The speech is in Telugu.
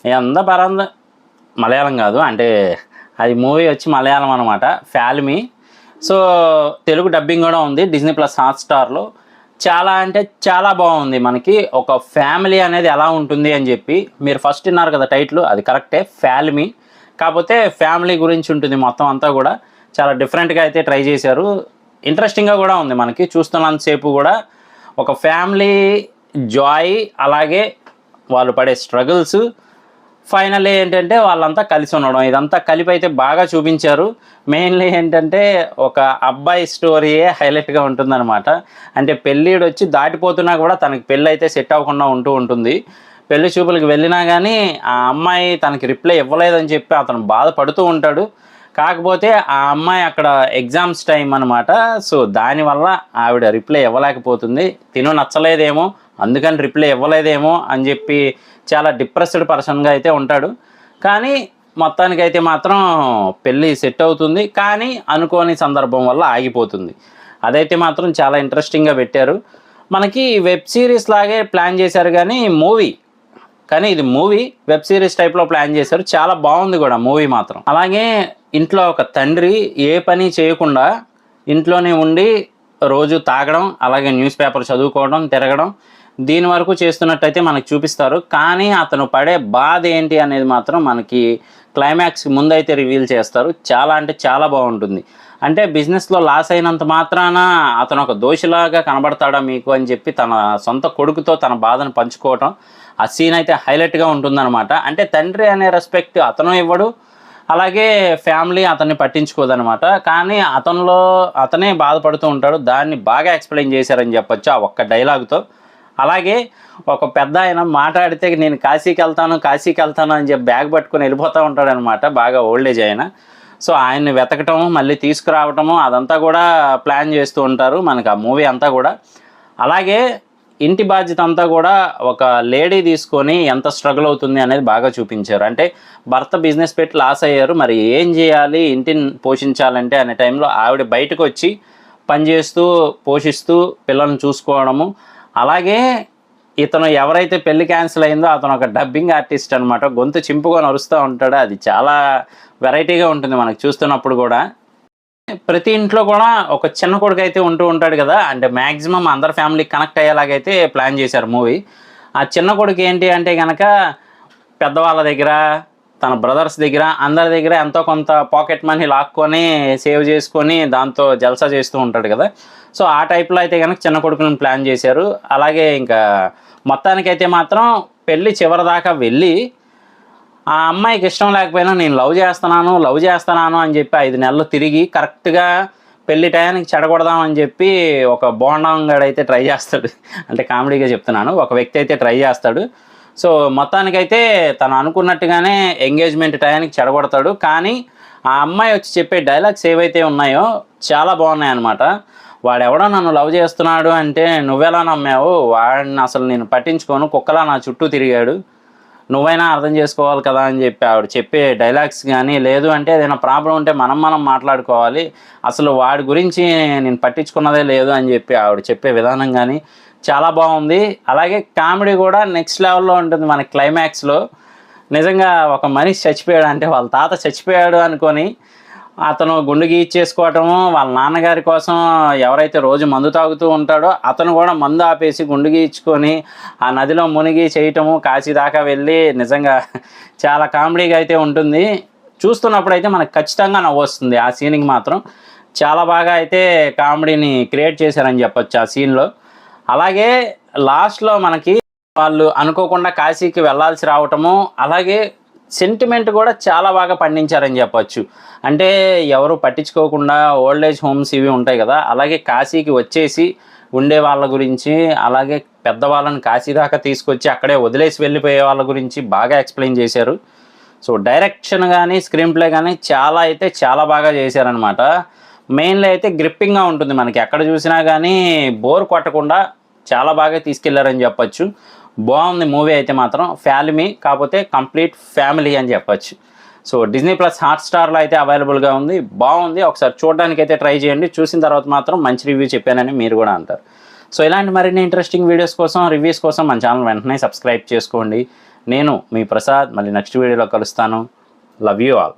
ఎంత పరంద మలయాళం కాదు, అంటే అది మూవీ వచ్చి మలయాళం అనమాట, ఫ్యాల్మీ. సో తెలుగు డబ్బింగ్ కూడా ఉంది డిజ్నీ ప్లస్ హాట్స్టార్లో. చాలా అంటే చాలా బాగుంది. మనకి ఒక ఫ్యామిలీ అనేది ఎలా ఉంటుంది అని చెప్పి, మీరు ఫస్ట్ విన్నారు కదా టైటిల్, అది కరెక్టే, ఫ్యాల్మీ. కాకపోతే ఫ్యామిలీ గురించి ఉంటుంది మొత్తం అంతా కూడా. చాలా డిఫరెంట్గా అయితే ట్రై చేశారు, ఇంట్రెస్టింగ్గా కూడా ఉంది. మనకి చూస్తున్నంతసేపు కూడా ఒక ఫ్యామిలీ జాయ్, అలాగే వాళ్ళు పడే స్ట్రగుల్స్, ఫైనల్లీ ఏంటంటే వాళ్ళంతా కలిసి ఉండడం, ఇదంతా కలిపి అయితే బాగా చూపించారు. మెయిన్లీ ఏంటంటే ఒక అబ్బాయి స్టోరీయే హైలైట్గా ఉంటుందన్నమాట. అంటే పెళ్ళిడు వచ్చి దాటిపోతున్నా కూడా తనకి పెళ్ళి అయితే సెట్ అవ్వకుండా ఉంటుంది. పెళ్లి చూపులకు వెళ్ళినా కానీ ఆ అమ్మాయి తనకి రిప్లై ఇవ్వలేదని చెప్పి అతను బాధపడుతూ ఉంటాడు. కాకపోతే ఆ అమ్మాయి అక్కడ ఎగ్జామ్స్ టైం అనమాట. సో దానివల్ల ఆవిడ రిప్లై ఇవ్వలేకపోతుంది. తిను నచ్చలేదేమో అందుకని రిప్లై ఇవ్వలేదేమో అని చెప్పి చాలా డిప్రెస్డ్ పర్సన్గా అయితే ఉంటాడు. కానీ మొత్తానికైతే మాత్రం పెళ్ళి సెట్ అవుతుంది, కానీ అనుకోని సందర్భం వల్ల ఆగిపోతుంది. అదైతే మాత్రం చాలా ఇంట్రెస్టింగ్గా పెట్టారు. మనకి వెబ్ సిరీస్ లాగే ప్లాన్ చేశారు కానీ ఇది మూవీ వెబ్ సిరీస్ టైప్లో ప్లాన్ చేశారు. చాలా బాగుంది కూడా మూవీ మాత్రం. అలాగే ఇంట్లో ఒక తండ్రి ఏ పని చేయకుండా ఇంట్లోనే ఉండి రోజు తాగడం, అలాగే న్యూస్ పేపర్ చదువుకోవడం, తిరగడం, దీని వరకు చేస్తున్నట్టయితే మనకు చూపిస్తారు. కానీ అతను పడే బాధ ఏంటి అనేది మాత్రం మనకి క్లైమాక్స్ ముందైతే రివీల్ చేస్తారు. చాలా అంటే చాలా బాగుంటుంది. అంటే బిజినెస్లో లాస్ అయినంత మాత్రాన అతను ఒక దోషిలాగా కనబడతాడా మీకు అని చెప్పి తన సొంత కొడుకుతో తన బాధను పంచుకోవటం, ఆ సీన్ అయితే హైలైట్గా ఉంటుందన్నమాట. అంటే తండ్రి అనే రెస్పెక్ట్ అతను ఇవ్వడు, అలాగే ఫ్యామిలీ అతన్ని పట్టించుకోదనమాట. కానీ అతనే బాధపడుతూ ఉంటాడు. దాన్ని బాగా ఎక్స్ప్లెయిన్ చేశారని చెప్పొచ్చు ఆ ఒక్క డైలాగ్తో. అలాగే ఒక పెద్ద ఆయన మాట్లాడితే నేను కాశీకి వెళ్తాను అని చెప్పి బ్యాగ్ పట్టుకొని వెళ్ళిపోతూ ఉంటాడనమాట, బాగా ఓల్డేజ్ ఆయన. సో ఆయన్ని వెతకటము, మళ్ళీ తీసుకురావటము, అదంతా కూడా ప్లాన్ చేస్తూ ఉంటారు మనకు ఆ మూవీ అంతా కూడా. అలాగే ఇంటి బాధ్యత అంతా కూడా ఒక లేడీ తీసుకొని ఎంత స్ట్రగుల్ అవుతుంది అనేది బాగా చూపించారు. అంటే భర్త బిజినెస్ పెట్టి లాస్ అయ్యారు, మరి ఏం చేయాలి, ఇంటిని పోషించాలంటే అనే టైంలో ఆవిడ బయటకు వచ్చి పనిచేస్తూ పోషిస్తూ పిల్లల్ని చూసుకోవడము. అలాగే ఇతను ఎవరైతే పెళ్లి క్యాన్సిల్ అయిందో అతను ఒక డబ్బింగ్ ఆర్టిస్ట్ అనమాట, గొంతు చింపుకొని అరుస్తూ ఉంటాడు. అది చాలా వెరైటీగా ఉంటుంది మనకు చూస్తున్నప్పుడు కూడా. ప్రతి ఇంట్లో కూడా ఒక చిన్న కొడుకు అయితే ఉంటాడు కదా, అంటే మ్యాక్సిమం అందరి ఫ్యామిలీకి కనెక్ట్ అయ్యేలాగైతే ప్లాన్ చేశారు మూవీ. ఆ చిన్న కొడుకు ఏంటి అంటే కనుక పెద్దవాళ్ళ దగ్గర, తన బ్రదర్స్ దగ్గర, అందరి దగ్గర ఎంతో కొంత పాకెట్ మనీ లాక్కొని సేవ్ చేసుకొని దాంతో జల్సా చేస్తూ ఉంటాడు కదా. సో ఆ టైప్లో అయితే కనుక చిన్న కొడుకుని ప్లాన్ చేశారు. అలాగే ఇంకా మొత్తానికైతే మాత్రం పెళ్ళి చివరిదాకా వెళ్ళి ఆ అమ్మాయికి ఇష్టం లేకపోయినా నేను లవ్ చేస్తున్నాను అని చెప్పి 5 నెలలు తిరిగి కరెక్ట్గా పెళ్లి టయానికి చెడగొడదామని చెప్పి ఒక బోండంగాడైతే ట్రై చేస్తాడు. అంటే కామెడీగా చెప్తున్నాను, ఒక వ్యక్తి అయితే ట్రై చేస్తాడు. సో మొత్తానికైతే తను అనుకున్నట్టుగానే ఎంగేజ్మెంట్ టయానికి చెడగొడతాడు. కానీ ఆ అమ్మాయి వచ్చి చెప్పే డైలాగ్స్ ఏవైతే ఉన్నాయో చాలా బాగున్నాయి అన్నమాట. వాడెవడో నన్ను లవ్ చేస్తున్నాడు అంటే నువ్వెలా నమ్మావు, వాడిని అసలు నేను పట్టించుకోను, కుక్కలా నా చుట్టూ తిరిగాడు, నువ్వైనా అర్థం చేసుకోవాలి కదా అని చెప్పి ఆవిడ చెప్పే డైలాగ్స్ కానీ, లేదు అంటే ఏదైనా ప్రాబ్లం ఉంటే మనం మాట్లాడుకోవాలి, అసలు వాడి గురించి నేను పట్టించుకున్నదే లేదు అని చెప్పి ఆవిడ చెప్పే విధానం కానీ చాలా బాగుంది. అలాగే కామెడీ కూడా నెక్స్ట్ లెవెల్లో ఉంటుంది. మన క్లైమాక్స్లో నిజంగా ఒక మనిషి చచ్చిపోయాడు అంటే వాళ్ళ తాత చచ్చిపోయాడు అనుకొని అతను గుండు గీయించేసుకోవటము, వాళ్ళ నాన్నగారి కోసం ఎవరైతే రోజు మందు తాగుతూ ఉంటాడో అతను కూడా మందు ఆపేసి గుండు గీయించుకొని ఆ నదిలో మునిగి చేయటము, కాశీ దాకా వెళ్ళి, నిజంగా చాలా కామెడీగా అయితే ఉంటుంది. చూస్తున్నప్పుడు అయితే మనకు ఖచ్చితంగా నవ్వొస్తుంది. ఆ సీన్కి మాత్రం చాలా బాగా అయితే కామెడీని క్రియేట్ చేశారని చెప్పొచ్చు ఆ సీన్లో. అలాగే లాస్ట్లో మనకి వాళ్ళు అనుకోకుండా కాశీకి వెళ్ళాల్సి రావటము, అలాగే సెంటిమెంట్ కూడా చాలా బాగా పండించారని చెప్పొచ్చు. అంటే ఎవరు పట్టించుకోకుండా ఓల్డేజ్ హోమ్స్ ఇవి ఉంటాయి కదా, అలాగే కాశీకి వచ్చేసి ఉండే వాళ్ళ గురించి, అలాగే పెద్దవాళ్ళని కాశీ దాకా తీసుకొచ్చి అక్కడే వదిలేసి వెళ్ళిపోయే వాళ్ళ గురించి బాగా ఎక్స్ప్లెయిన్ చేశారు. సో డైరెక్షన్ కానీ స్క్రీన్ ప్లే కానీ చాలా అయితే చాలా బాగా చేశారనమాట. మెయిన్లీ అయితే గ్రిప్పింగ్గా ఉంటుంది, మనకి ఎక్కడ చూసినా కానీ బోర్ కొట్టకుండా చాలా బాగా తీసుకెళ్లారని చెప్పొచ్చు. బాగుంది మూవీ అయితే మాత్రం, ఫ్యామిలీ కాకపోతే కంప్లీట్ ఫ్యామిలీ అని చెప్పొచ్చు. సో డిజ్నీ ప్లస్ హాట్స్టార్లో అయితే అవైలబుల్గా ఉంది, బాగుంది. ఒకసారి చూడడానికి అయితే ట్రై చేయండి. చూసిన తర్వాత మాత్రం మంచి రివ్యూ చెప్పానని మీరు కూడా అంటారు. సో ఇలాంటి మరిన్ని ఇంట్రెస్టింగ్ వీడియోస్ కోసం, రివ్యూస్ కోసం మన ఛానల్ వెంటనే సబ్స్క్రైబ్ చేసుకోండి. నేను మీ ప్రసాద్, మళ్ళీ నెక్స్ట్ వీడియోలో కలుస్తాను. Love you all.